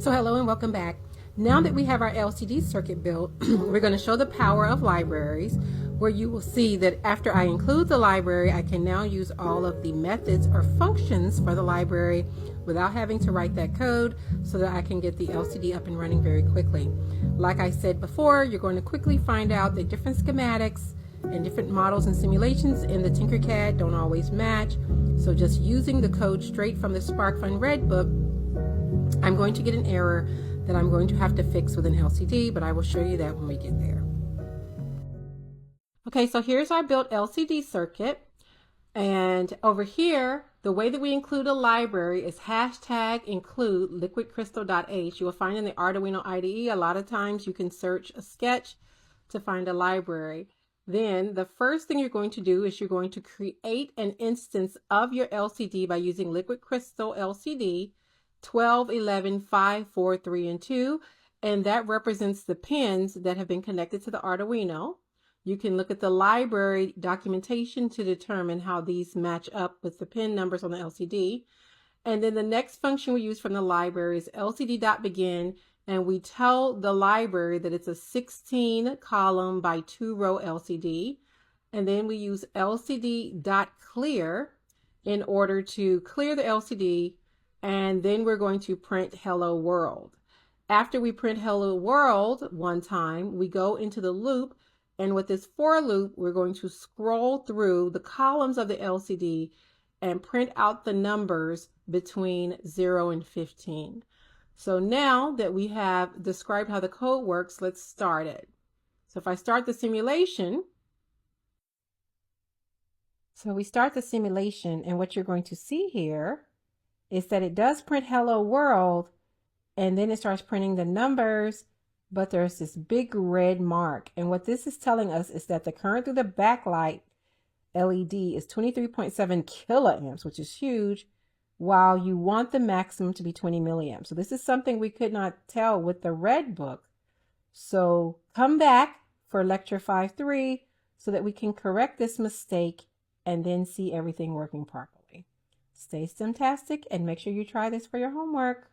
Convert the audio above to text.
So hello and welcome back. Now that we have our LCD circuit built, we're going to show the power of libraries, where you will see that after I include the library, I can now use all of the methods or functions for the library without having to write that code, so that I can get the LCD up and running very quickly. Like I said before, you're going to quickly find out that different schematics and different models and simulations in the Tinkercad don't always match. So just using the code straight from the SparkFun Red book, I'm going to get an error that I'm going to have to fix with an LCD, but I will show you that when we get there. Okay, so here's our built LCD circuit. And over here, the way that we include a library is #include liquidcrystal.h. You will find in the Arduino IDE, a lot of times you can search a sketch to find a library. Then the first thing you're going to do is you're going to create an instance of your LCD by using Liquid Crystal LCD 12, 11, 5, 4, 3, and 2, and that represents the pins that have been connected to the Arduino. You can look at the library documentation to determine how these match up with the pin numbers on the LCD. And then the next function we use from the library is lcd.begin, and we tell the library that it's a 16 column by 2 row LCD. And then we use lcd.clear in order to clear the LCD, and then we're going to print hello world. After we print hello world one time, we go into the loop, and with this for loop, we're going to scroll through the columns of the LCD and print out the numbers between 0 and 15. So now that we have described how the code works, let's start it. So if I start the simulation, and what you're going to see here is that it does print hello world, and then it starts printing the numbers, but there's this big red mark. And what this is telling us is that the current through the backlight LED is 23.7 kiloamps, which is huge, while you want the maximum to be 20 milliamps. So this is something we could not tell with the red book. So come back for lecture 5.3 so that we can correct this mistake and then see everything working properly. Stay STEMtastic and make sure you try this for your homework.